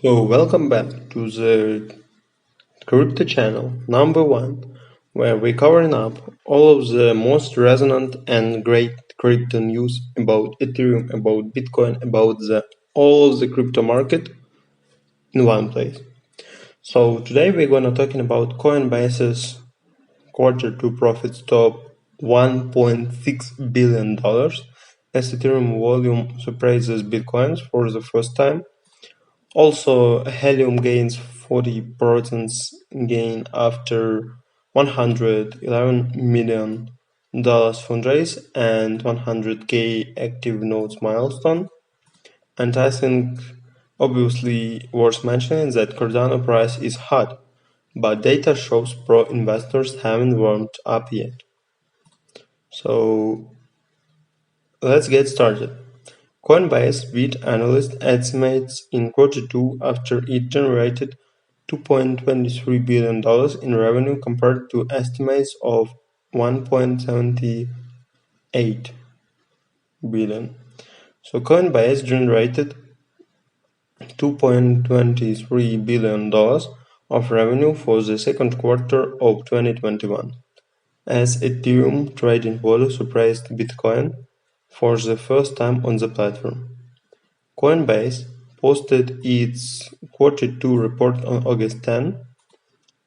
So welcome back to the crypto channel number one, where we're covering up all of the most resonant and great crypto news about Ethereum, about Bitcoin, about all of the crypto market in one place. So today we're gonna talking about Coinbase's quarter two profits top $1.6 billion as Ethereum volume surpasses Bitcoin's for the first time. Also, Helium gains 40% gain after $111 million fundraise and 100K active nodes milestone. And I think obviously worth mentioning that Cardano price is hot, but data shows pro investors haven't warmed up yet. So let's get started. Coinbase beat analyst estimates in quarter two after it generated $2.23 billion in revenue compared to estimates of $1.78 billion. So Coinbase generated $2.23 billion of revenue for the second quarter of 2021, as Ethereum trading volume surpassed Bitcoin for the first time on the platform. Coinbase posted its quarter two report on August 10,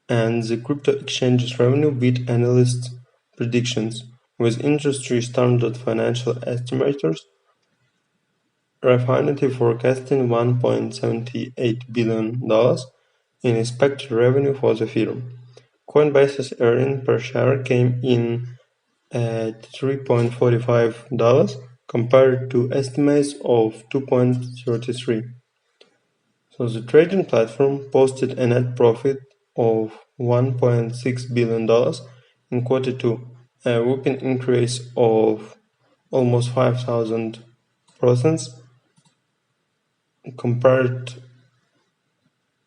and the crypto exchange's revenue beat analysts' predictions, with industry standard financial estimators Refinitiv forecasting $1.78 billion in expected revenue for the firm. Coinbase's earnings per share came in at $3.45 compared to estimates of $2.33. So the trading platform posted a net profit of $1.6 billion in quarter two, a whopping increase of almost 5,000% compared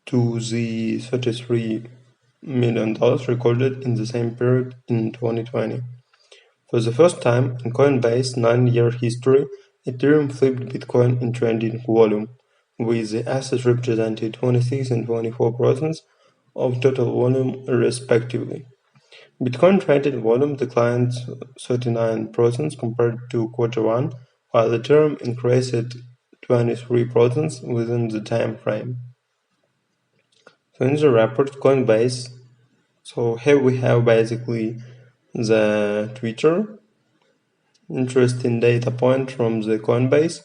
to the $33 million recorded in the same period in 2020. For the first time in Coinbase's 9-year history, Ethereum flipped Bitcoin in trading volume, with the assets representing 26 and 24% of total volume respectively. Bitcoin traded volume declined 39% compared to quarter one, while Ethereum increased 23% within the time frame. So in the report Coinbase, so here we have basically the Twitter, interesting data point from the Coinbase.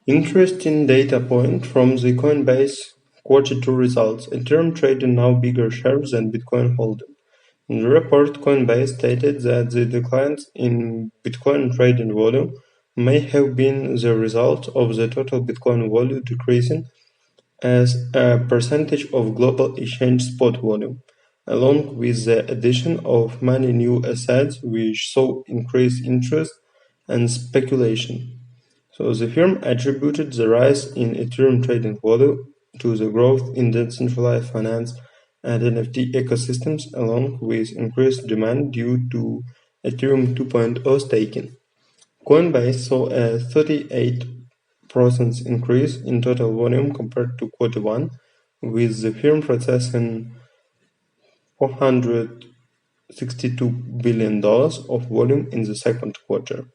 Interesting data point from the Coinbase quarter two results. Ethereum traded now bigger shares than Bitcoin holding. In the report, Coinbase stated that the declines in Bitcoin trading volume may have been the result of the total Bitcoin volume decreasing as a percentage of global exchange spot volume, along with the addition of many new assets which saw increased interest and speculation. So the firm attributed the rise in Ethereum trading volume to the growth in decentralized finance and NFT ecosystems, along with increased demand due to Ethereum 2.0 staking. Coinbase saw a 38% increase in total volume compared to quarter one, with the firm processing $462 billion of volume in the second quarter.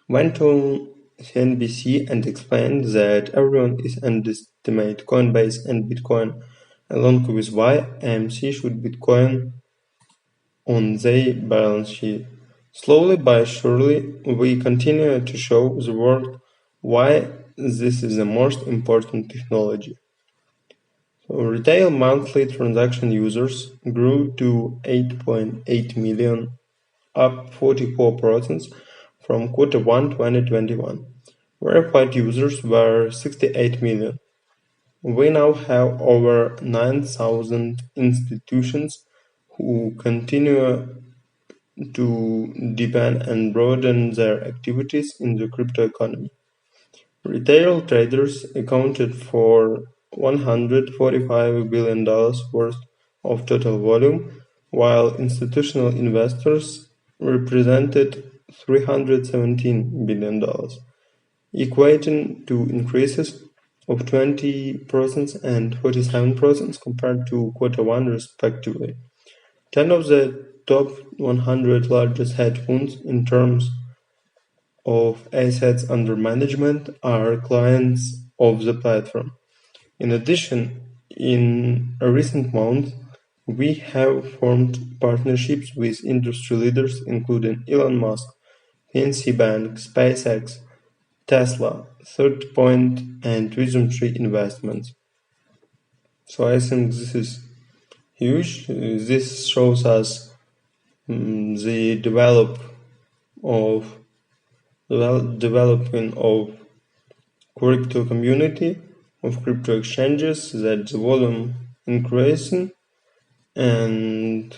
Went to CNBC and explained that everyone is underestimate Coinbase and Bitcoin, along with why AMC should Bitcoin on their balance sheet. Slowly but surely, we continue to show the world why this is the most important technology. So retail monthly transaction users grew to 8.8 million, up 44% from quarter one 2021. Verified users were 68 million. We now have over 9,000 institutions who continue to deepen and broaden their activities in the crypto economy. Retail traders accounted for $145 billion worth of total volume, while institutional investors represented $317 billion, equating to increases of 20% and 47% compared to Q1 respectively. 10 of the top 100 largest hedge funds in terms of assets under management are clients of the platform. In addition, in a recent month, we have formed partnerships with industry leaders including Elon Musk, PNC Bank, SpaceX, Tesla, Third Point, and WisdomTree Investments. So I think this is huge. This shows us the developing of crypto community, of crypto exchanges, that the volume increasing and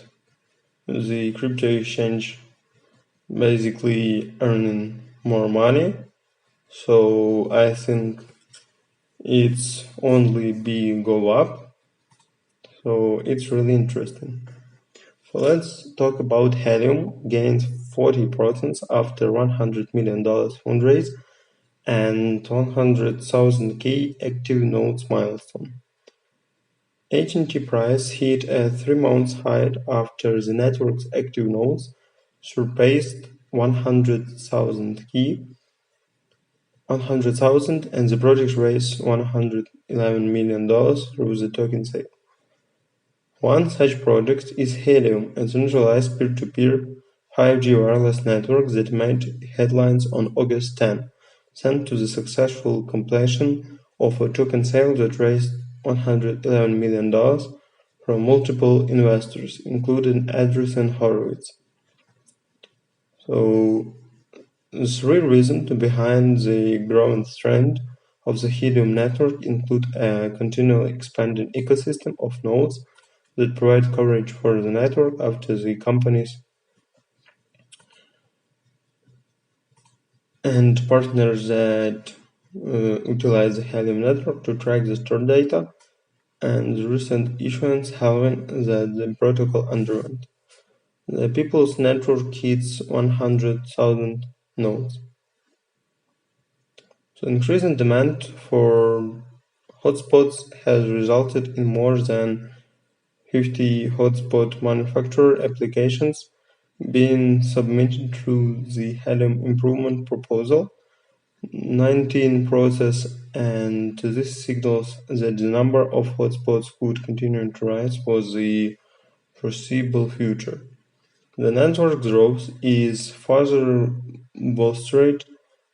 the crypto exchange basically earning more money. So I think it's only go up. So it's really interesting. So let's talk about Helium. Gained 40% after $100 million fundraise and 100,000 K active nodes milestone. HNT price hit a 3-month high after the network's active nodes surpassed 100,000 and the project raised $111 million through the token sale. One such project is Helium, a centralized peer-to-peer 5G wireless network that made headlines on August 10, thanks to the successful completion of a token sale that raised $111 million from multiple investors, including Andreessen Horowitz. So, the three reasons behind the growing trend of the Helium network include a continually expanding ecosystem of nodes that provide coverage for the network after the companies and partners that utilize the Helium network to track the stored data, and the recent issuance halving that the protocol underwent. The People's Network hits 100,000 nodes. So increasing demand for hotspots has resulted in more than 50 hotspot manufacturer applications being submitted through the Helium improvement proposal, 19 process, and this signals that the number of hotspots could continue to rise for the foreseeable future. The network growth is further bolstered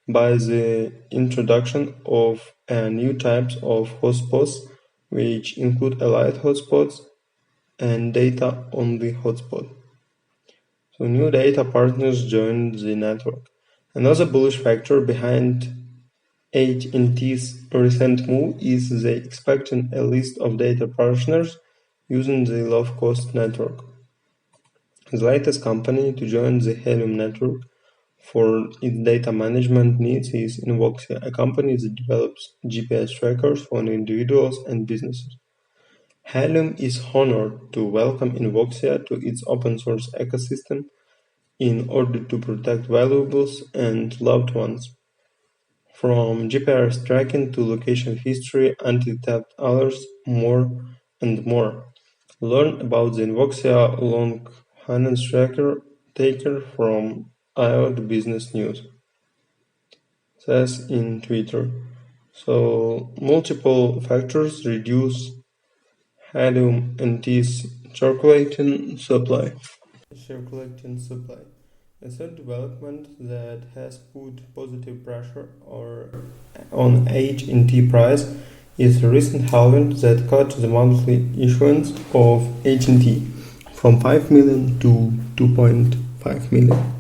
by the introduction of new types of hotspots, which include elite hotspots and data-only hotspot. So new data partners joined the network. Another bullish factor behind AT&T's recent move is they expecting a list of data partners using the low-cost network. The latest company to join the Helium network for its data management needs is Invoxia, a company that develops GPS trackers for individuals and businesses. Helium is honored to welcome Invoxia to its open-source ecosystem in order to protect valuables and loved ones. From GPS tracking to location history, anti-theft alerts, more and more. Learn about the Invoxia long finance tracker taker from IOD Business News. Says in Twitter. So multiple factors reduce Helium NT's circulating supply. A third development that has put positive pressure on HNT price is the recent halving that cut the monthly issuance of HNT from 5 million to 2.5 million.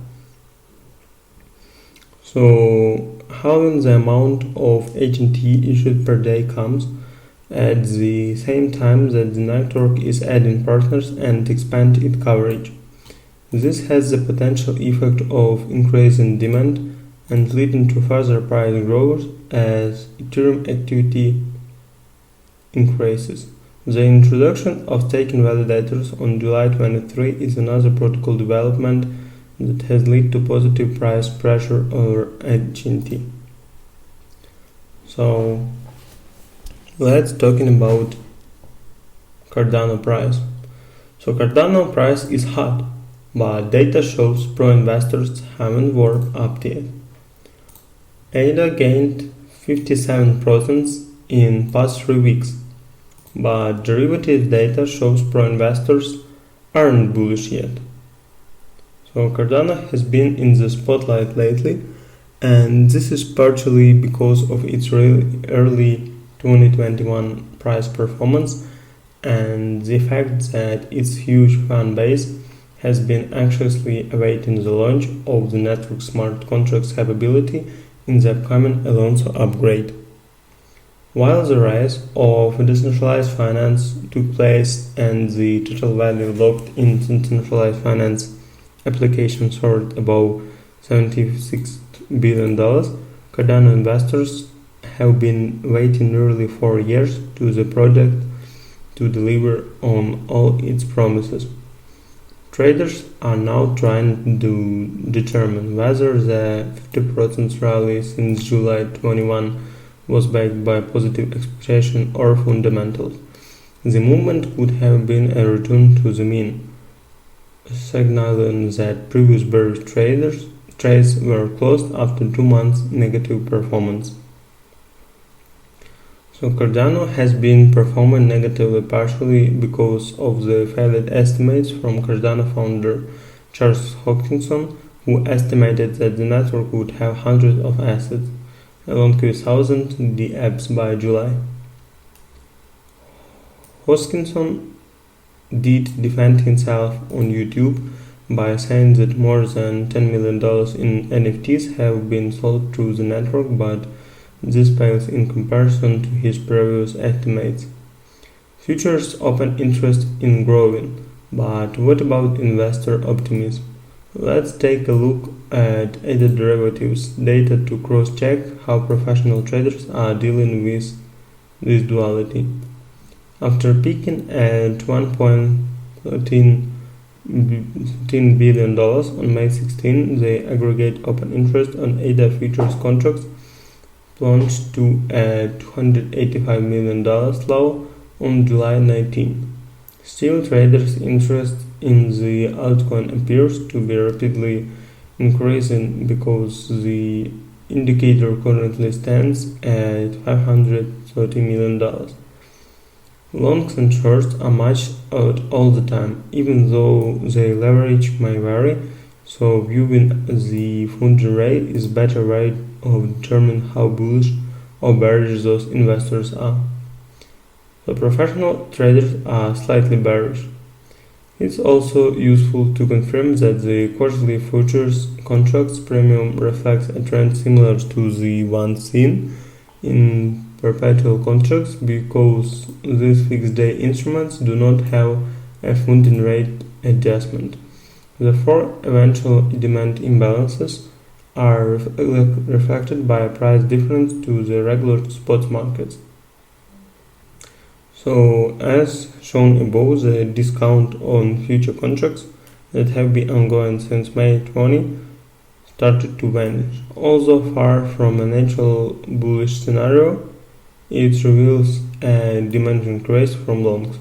So halving the amount of HNT issued per day comes at the same time that the network is adding partners and expand its coverage. This has the potential effect of increasing demand and leading to further price growth as Ethereum activity increases. The introduction of staking validators on July 23 is another protocol development that has led to positive price pressure over HNT. So Let's talking about Cardano price. So Cardano price is hot, but data shows pro investors haven't warmed up yet. ADA gained 57% in past 3 weeks, but derivative data shows pro investors aren't bullish yet. So Cardano has been in the spotlight lately, and this is partially because of its early 2021 price performance and the fact that its huge fan base has been anxiously awaiting the launch of the network smart contracts capability in the upcoming Alonso upgrade. While the rise of decentralized finance took place and the total value locked in decentralized finance applications soared above $76 billion, Cardano investors have been waiting nearly 4 years to the project to deliver on all its promises. Traders are now trying to determine whether the 50% rally since July 21 was backed by positive expectation or fundamentals. The movement could have been a return to the mean, signaling that previous bearish trades were closed after 2 months negative performance. So Cardano has been performing negatively partially because of the failed estimates from Cardano founder Charles Hoskinson, who estimated that the network would have hundreds of assets, along with thousands DApps by July. Hoskinson did defend himself on YouTube by saying that more than $10 million in NFTs have been sold through the network, but this pales in comparison to his previous estimates. Futures open interest in growing, but what about investor optimism? Let's take a look at ADA derivatives data to cross-check how professional traders are dealing with this duality. After peaking at $1.13 billion on May 16, the aggregate open interest on ADA futures contracts plunged to a $285 million low on July 19. Still, traders' interest in the altcoin appears to be rapidly increasing because the indicator currently stands at $530 million. Longs and shorts are matched out all the time, even though their leverage may vary, so viewing the funding rate is a better way of determining how bullish or bearish those investors are. The professional traders are slightly bearish. It's also useful to confirm that the quarterly futures contracts premium reflects a trend similar to the one seen in perpetual contracts because these fixed day instruments do not have a funding rate adjustment. Therefore, eventual demand imbalances are reflected by a price difference to the regular spot markets. So, as shown above, the discount on future contracts that have been ongoing since May 20 started to vanish. Although far from a natural bullish scenario, it reveals a demand increase from longs.